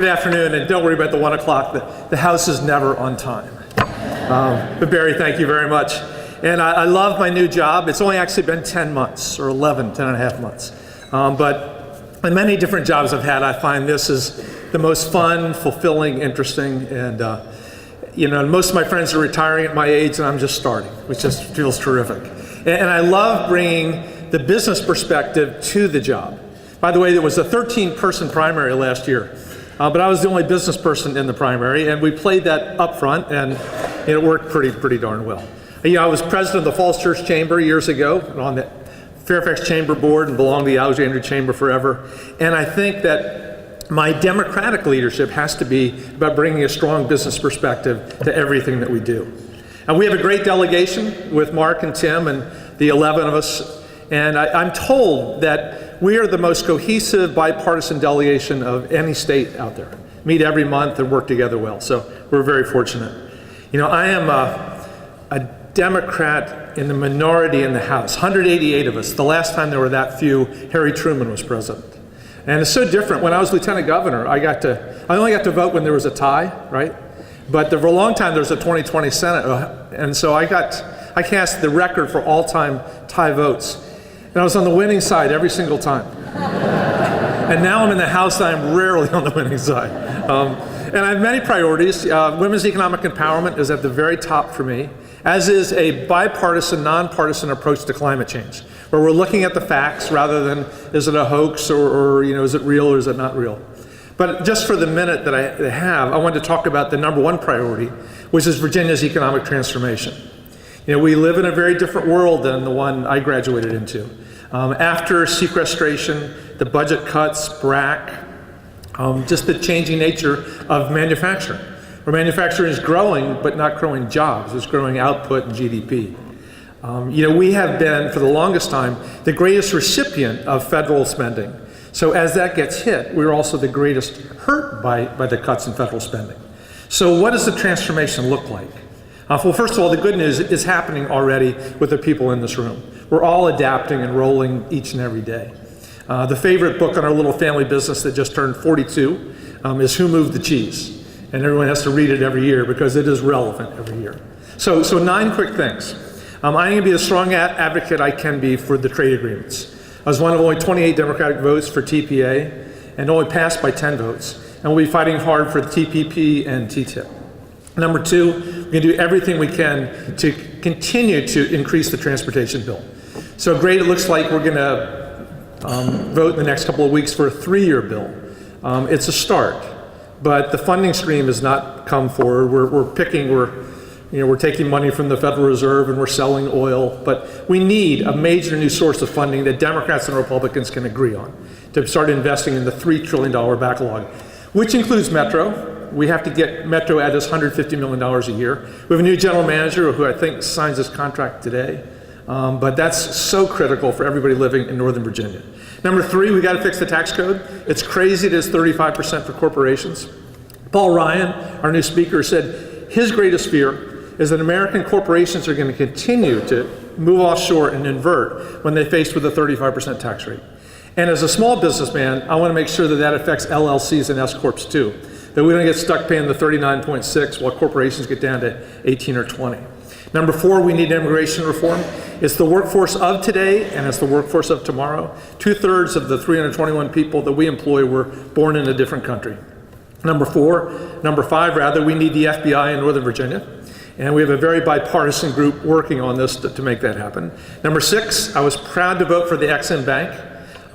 Good afternoon, and don't worry about the 1 o'clock. The house is never on time. But Barry, thank you very much. And I love my new job. It's only actually been 10 months, or 10 and a half months. But in many different jobs I've had, I find this is the most fun, fulfilling, interesting, and most of my friends are retiring at my age, and I'm just starting, which just feels terrific. And I love bringing the business perspective to the job. By the way, there was a 13-person primary last year. But I was the only business person in the primary, and we played that up front, and it worked pretty darn well. I was president of the Falls Church Chamber years ago, on the Fairfax Chamber Board, and belonged to the Alexandria Chamber forever. And I think that my democratic leadership has to be about bringing a strong business perspective to everything that we do. And we have a great delegation with Mark and Tim and the 11 of us, and I'm told that we are the most cohesive bipartisan delegation of any state out there. Meet every month and work together well, so we're very fortunate. I am a Democrat in the minority in the House, 188 of us. The last time there were that few, Harry Truman was president. And it's so different. When I was lieutenant governor, I only got to vote when there was a tie, right? But for a long time there was a 2020 Senate, and so I cast the record for all-time tie votes. And I was on the winning side every single time. And now I'm in the House, and I'm rarely on the winning side. And I have many priorities. Women's economic empowerment is at the very top for me, as is a bipartisan, nonpartisan approach to climate change, where we're looking at the facts rather than is it a hoax or is it real or is it not real. But just for the minute that I have, I wanted to talk about the number one priority, which is Virginia's economic transformation. We live in a very different world than the one I graduated into. After sequestration, the budget cuts, BRAC, just the changing nature of manufacturing. Where manufacturing is growing, but not growing jobs, it's growing output and GDP. We have been, for the longest time, the greatest recipient of federal spending. So as that gets hit, we're also the greatest hurt by the cuts in federal spending. So what does the transformation look like? Well, first of all, the good news is happening already with the people in this room. We're all adapting and rolling each and every day. The favorite book on our little family business that just turned 42 is Who Moved the Cheese? And everyone has to read it every year because it is relevant every year. So 9 quick things. I'm going to be the strong advocate I can be for the trade agreements. I was one of only 28 Democratic votes for TPA and only passed by 10 votes. And we'll be fighting hard for the TPP and TTIP. Number 2, we're going to do everything we can to continue to increase the transportation bill. So great, it looks like we're going to vote in the next couple of weeks for a 3-year bill. It's a start, but the funding stream has not come forward. We're taking money from the Federal Reserve and we're selling oil, but we need a major new source of funding that Democrats and Republicans can agree on to start investing in the $3 trillion backlog, which includes Metro. We have to get Metro at this $150 million a year. We have a new general manager who I think signs his contract today. But that's so critical for everybody living in Northern Virginia. Number 3, we got to fix the tax code. It's crazy it is 35% for corporations. Paul Ryan, our new speaker, said his greatest fear is that American corporations are going to continue to move offshore and invert when they're faced with a 35% tax rate. And as a small businessman, I want to make sure that affects LLCs and S-Corps too, that we don't get stuck paying the 39.6 while corporations get down to 18 or 20. Number 4, we need immigration reform. It's the workforce of today and it's the workforce of tomorrow. 2/3 of the 321 people that we employ were born in a different country. Number 5, we need the FBI in Northern Virginia. And we have a very bipartisan group working on this to make that happen. Number 6, I was proud to vote for the EXIM Bank.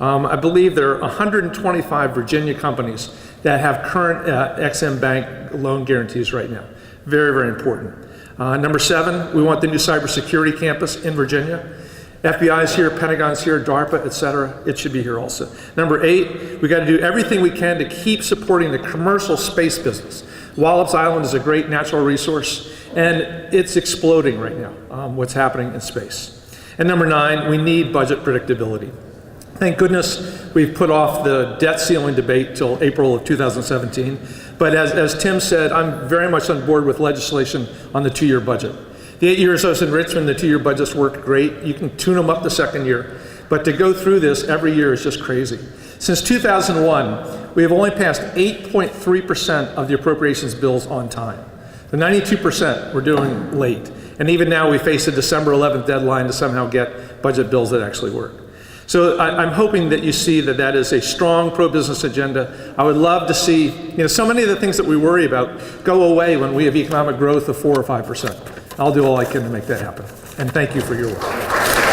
I believe there are 125 Virginia companies that have current EXIM Bank loan guarantees right now. Very, very important. Number 7, we want the new cybersecurity campus in Virginia. FBI is here, Pentagon's here, DARPA, et cetera. It should be here also. Number 8, we got to do everything we can to keep supporting the commercial space business. Wallops Island is a great natural resource, and it's exploding right now, what's happening in space. And number 9, we need budget predictability. Thank goodness we've put off the debt ceiling debate till April of 2017. But as Tim said, I'm very much on board with legislation on the 2-year budget. The 8 years I was in Richmond, the 2-year budgets worked great. You can tune them up the second year. But to go through this every year is just crazy. Since 2001, we have only passed 8.3% of the appropriations bills on time. The 92% we're doing late. And even now we face a December 11th deadline to somehow get budget bills that actually work. So I'm hoping that you see that that is a strong pro-business agenda. I would love to see, so many of the things that we worry about go away when we have economic growth of 4 or 5%. I'll do all I can to make that happen. And thank you for your work.